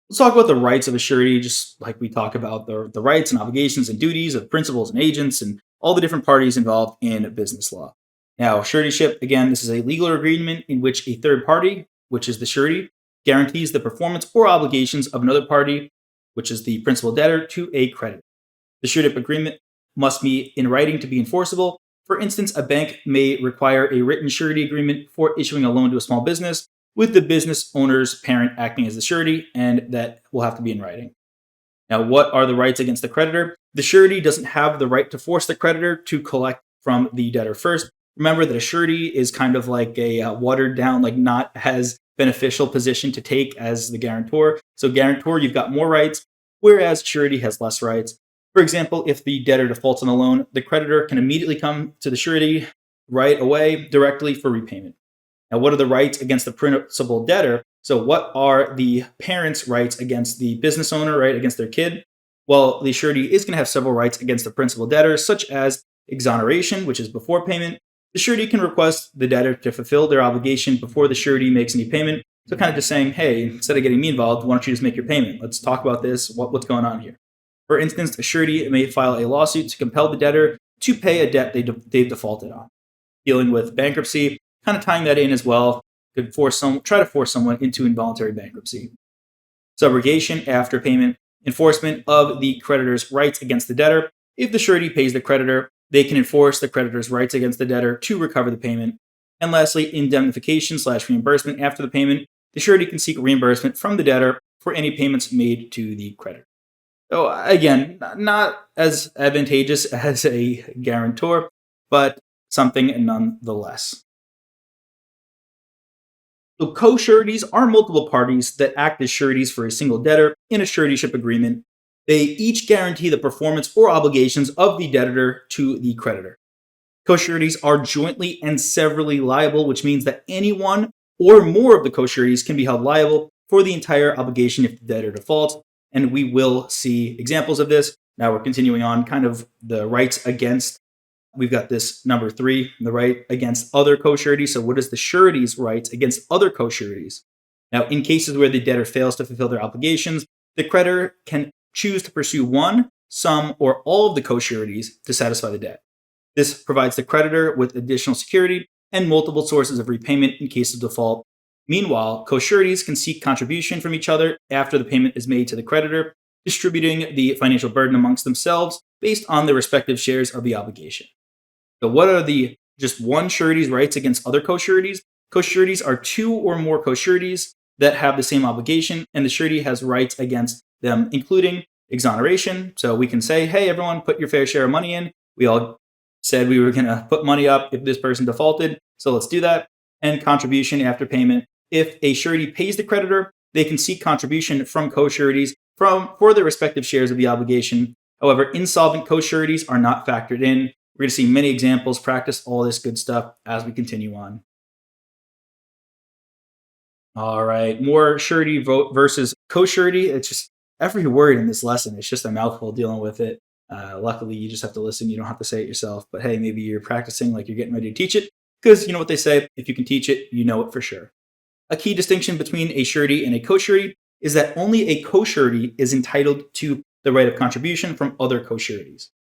Let's talk about the rights of a surety, just like we talk about the rights and obligations and duties of principals and agents and all the different parties involved in business law. Now, suretyship, again, this is a legal agreement in which a third party, which is the surety, guarantees the performance or obligations of another party, which is the principal debtor, to a creditor. The suretyship agreement must be in writing to be enforceable. For instance, a bank may require a written surety agreement for issuing a loan to a small business, with the business owner's parent acting as the surety, and that will have to be in writing. Now, what are the rights against the creditor? The surety doesn't have the right to force the creditor to collect from the debtor first. Remember that a surety is kind of like a watered down, like not as beneficial position to take as the guarantor. So, guarantor, you've got more rights, whereas surety has less rights. For example, if the debtor defaults on a loan, the creditor can immediately come to the surety right away directly for repayment. Now, what are the rights against the principal debtor? So, what are the parents' rights against the business owner, right, against their kid? Well, the surety is going to have several rights against the principal debtor, such as exoneration, which is before payment. The surety can request the debtor to fulfill their obligation before the surety makes any payment. So, kind of just saying, hey, instead of getting me involved, why don't you just make your payment? Let's talk about this. What's going on here? For instance, a surety may file a lawsuit to compel the debtor to pay a debt they've defaulted on. Dealing with bankruptcy, kind of tying that in as well, could try to force someone into involuntary bankruptcy. Subrogation, after payment, enforcement of the creditor's rights against the debtor. If the surety pays the creditor, they can enforce the creditor's rights against the debtor to recover the payment. And lastly, indemnification/reimbursement after the payment. The surety can seek reimbursement from the debtor for any payments made to the creditor. So again, not as advantageous as a guarantor, but something nonetheless. So co-sureties are multiple parties that act as sureties for a single debtor in a suretyship agreement. They each guarantee the performance or obligations of the debtor to the creditor. Co-sureties are jointly and severally liable, which means that any one or more of the co-sureties can be held liable for the entire obligation if the debtor defaults. And we will see examples of this. Now we're continuing on kind of the rights against. We've got this number 3, the right against other co-sureties. So what is the surety's rights against other co-sureties? Now, in cases where the debtor fails to fulfill their obligations, the creditor can choose to pursue one, some, or all of the co-sureties to satisfy the debt. This provides the creditor with additional security and multiple sources of repayment in case of default. Meanwhile, co-sureties can seek contribution from each other after the payment is made to the creditor, distributing the financial burden amongst themselves based on their respective shares of the obligation. So what are the just one surety's rights against other co-sureties? Co-sureties are 2 or more co-sureties that have the same obligation, and the surety has rights against them, including exoneration. So we can say, hey, everyone, put your fair share of money in. We all said we were going to put money up if this person defaulted, so let's do that. And contribution after payment. If a surety pays the creditor, they can seek contribution from co-sureties for their respective shares of the obligation. However, insolvent co-sureties are not factored in. We're going to see many examples, practice all this good stuff as we continue on. All right, more surety vote versus co-surety. It's just every word in this lesson. It's just a mouthful dealing with it. Luckily, you just have to listen. You don't have to say it yourself. But hey, maybe you're practicing like you're getting ready to teach it, because you know what they say: if you can teach it, you know it for sure. A key distinction between a surety and a co-surety is that only a co-surety is entitled to the right of contribution from other co-sureties.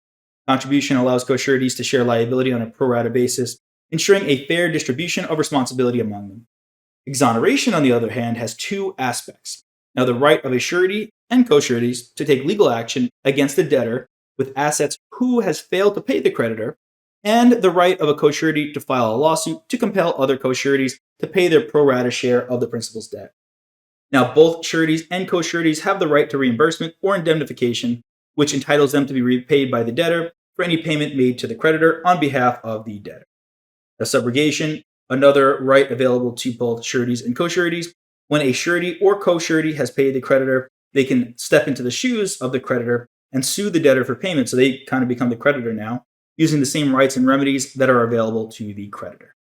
Contribution allows co-sureties to share liability on a pro rata basis, ensuring a fair distribution of responsibility among them. Exoneration, on the other hand, has 2 aspects. Now, the right of a surety and co-sureties to take legal action against a debtor with assets who has failed to pay the creditor, and the right of a co-surety to file a lawsuit to compel other co-sureties to pay their pro rata share of the principal's debt. Now, both sureties and co-sureties have the right to reimbursement or indemnification, which entitles them to be repaid by the debtor for any payment made to the creditor on behalf of the debtor. A subrogation, another right available to both sureties and co-sureties. When a surety or co-surety has paid the creditor, they can step into the shoes of the creditor and sue the debtor for payment, so they kind of become the creditor now, using the same rights and remedies that are available to the creditor.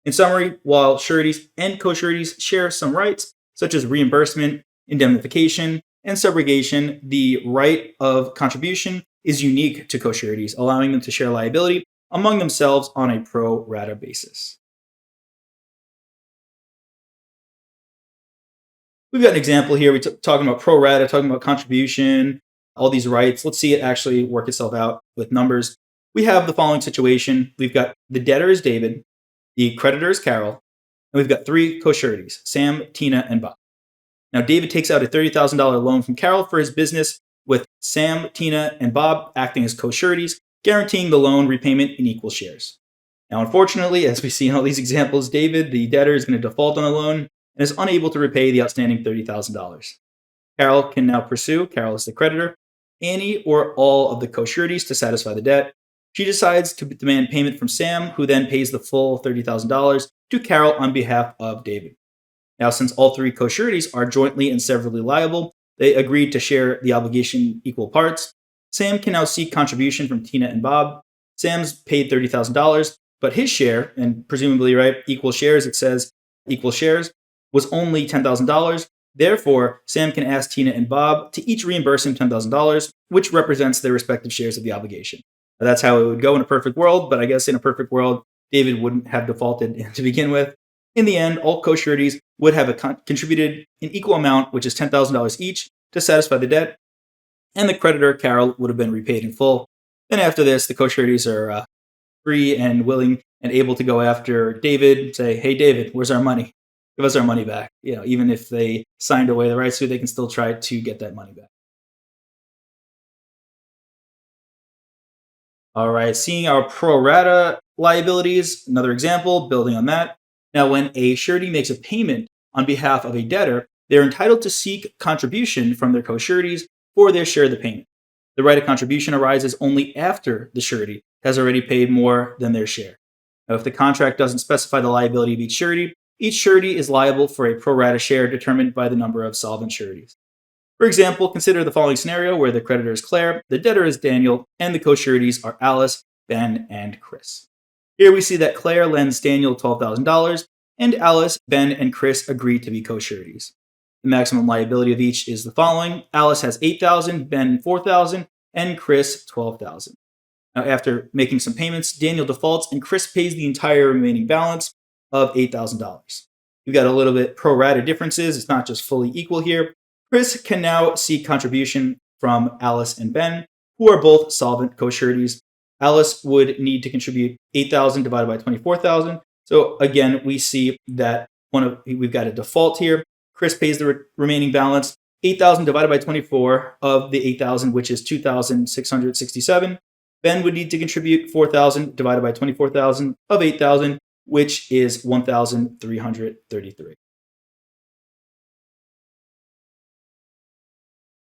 In summary, while sureties and co-sureties share some rights, such as reimbursement, indemnification, and subrogation, the right of contribution is unique to co-sureties, allowing them to share liability among themselves on a pro rata basis. We've got an example here. We're talking about pro rata, talking about contribution, all these rights. Let's see it actually work itself out with numbers. We have the following situation. We've got the debtor is David, the creditor is Carol, and we've got three co-sureties, Sam, Tina, and Bob. Now, David takes out a $30,000 loan from Carol for his business, with Sam, Tina, and Bob acting as co-sureties, guaranteeing the loan repayment in equal shares. Now, unfortunately, as we see in all these examples, David, the debtor, is going to default on the loan and is unable to repay the outstanding $30,000. Carol can now pursue, Carol is the creditor, any or all of the co-sureties to satisfy the debt. She decides to demand payment from Sam, who then pays the full $30,000 to Carol on behalf of David. Now, since all three co-sureties are jointly and severally liable, they agreed to share the obligation equal parts. Sam can now seek contribution from Tina and Bob. Sam's paid $30,000, but his share, and presumably, right, equal shares, it says equal shares, was only $10,000. Therefore, Sam can ask Tina and Bob to each reimburse him $10,000, which represents their respective shares of the obligation. Now, that's how it would go in a perfect world, but I guess in a perfect world, David wouldn't have defaulted to begin with. In the end, all co-sureties would have contributed an equal amount, which is $10,000 each, to satisfy the debt, and the creditor, Carol, would have been repaid in full. Then after this, the co-sureties are free and willing and able to go after David, say, hey, David, where's our money? Give us our money back. Even if they signed away the rights to it, they can still try to get that money back. All right, seeing our pro rata liabilities, another example, building on that. Now, when a surety makes a payment on behalf of a debtor, they're entitled to seek contribution from their co-sureties for their share of the payment. The right of contribution arises only after the surety has already paid more than their share. Now, if the contract doesn't specify the liability of each surety is liable for a pro rata share determined by the number of solvent sureties. For example, consider the following scenario where the creditor is Claire, the debtor is Daniel, and the co-sureties are Alice, Ben, and Chris. Here we see that Claire lends Daniel $12,000, and Alice, Ben, and Chris agree to be co-sureties. The maximum liability of each is the following. Alice has $8,000, Ben $4,000, and Chris $12,000. Now, after making some payments, Daniel defaults, and Chris pays the entire remaining balance of $8,000. We've got a little bit pro rata differences. It's not just fully equal here. Chris can now seek contribution from Alice and Ben, who are both solvent co-sureties. Alice would need to contribute $8,000 divided by $24,000. So again, we see that we've got a default here. Chris pays the remaining balance, $8,000 divided by 24 of the $8,000, which is $2,667. Ben would need to contribute $4,000 divided by 24,000 of $8,000, which is $1,333.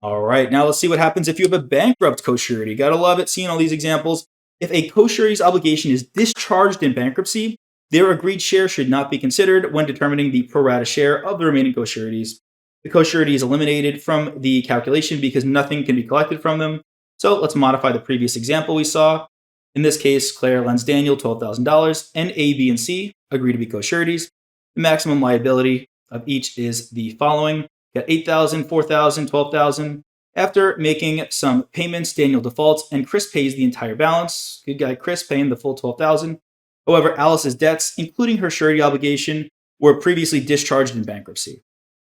All right, now let's see what happens if you have a bankrupt co-surety. Gotta love it, seeing all these examples. If a co-surety's obligation is discharged in bankruptcy, their agreed share should not be considered when determining the pro rata share of the remaining co-sureties. The co-surety is eliminated from the calculation because nothing can be collected from them. So let's modify the previous example we saw. In this case, Claire lends Daniel $12,000, and A, B, and C agree to be co-sureties. The maximum liability of each is the following. Got $8,000, $4,000, $12,000. After making some payments, Daniel defaults, and Chris pays the entire balance. Good guy Chris paying the full $12,000. However, Alice's debts, including her surety obligation, were previously discharged in bankruptcy.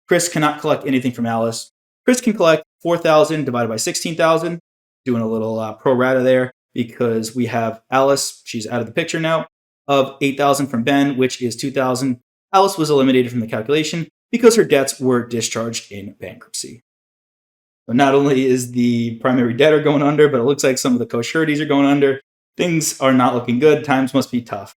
Chris cannot collect anything from Alice. Chris can collect $4,000 divided by $16,000. Doing a little pro rata there because we have Alice, she's out of the picture now, of $8,000 from Ben, which is $2,000. Alice was eliminated from the calculation because her debts were discharged in bankruptcy. So not only is the primary debtor going under, but it looks like some of the co-sureties are going under. Things are not looking good. Times must be tough.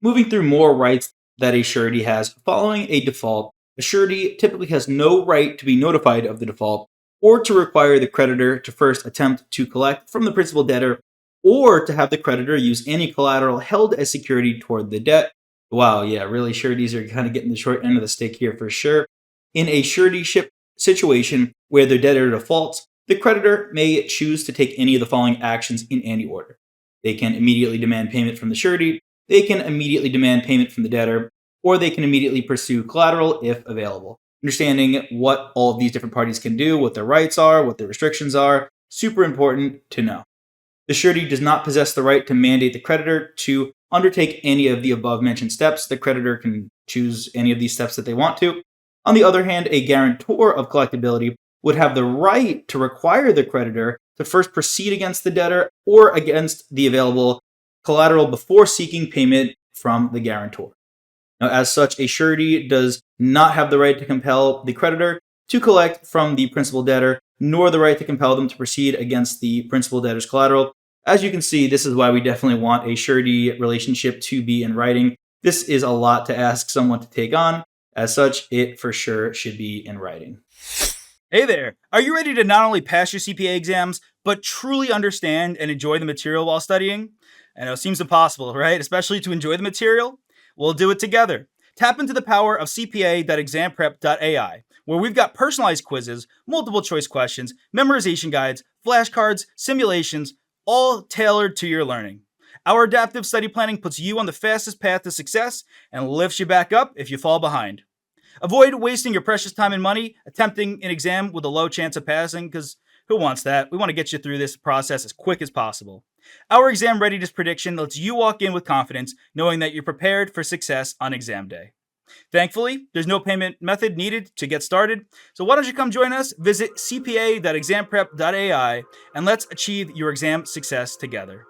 Moving through more rights that a surety has following a default, a surety typically has no right to be notified of the default or to require the creditor to first attempt to collect from the principal debtor or to have the creditor use any collateral held as security toward the debt. Wow, yeah, really, sureties are kind of getting the short end of the stick here for sure. In a suretyship situation where the debtor defaults, the creditor may choose to take any of the following actions in any order. They can immediately demand payment from the surety, they can immediately demand payment from the debtor, or they can immediately pursue collateral if available. Understanding what all of these different parties can do, what their rights are, what their restrictions are, super important to know. The surety does not possess the right to mandate the creditor to undertake any of the above mentioned steps. The creditor can choose any of these steps that they want to. On the other hand, a guarantor of collectability would have the right to require the creditor to first proceed against the debtor or against the available collateral before seeking payment from the guarantor. Now, as such, a surety does not have the right to compel the creditor to collect from the principal debtor, nor the right to compel them to proceed against the principal debtor's collateral. As you can see, this is why we definitely want a surety relationship to be in writing. This is a lot to ask someone to take on. As such, it for sure should be in writing. Hey there! Are you ready to not only pass your CPA exams, but truly understand and enjoy the material while studying? I know it seems impossible, right? Especially to enjoy the material? We'll do it together. Tap into the power of CPA.examprep.ai, where we've got personalized quizzes, multiple choice questions, memorization guides, flashcards, simulations, all tailored to your learning. Our adaptive study planning puts you on the fastest path to success and lifts you back up if you fall behind. Avoid wasting your precious time and money attempting an exam with a low chance of passing, because who wants that? We want to get you through this process as quick as possible. Our exam readiness prediction lets you walk in with confidence, knowing that you're prepared for success on exam day. Thankfully, there's no payment method needed to get started, so why don't you come join us? Visit cpa.examprep.ai and let's achieve your exam success together.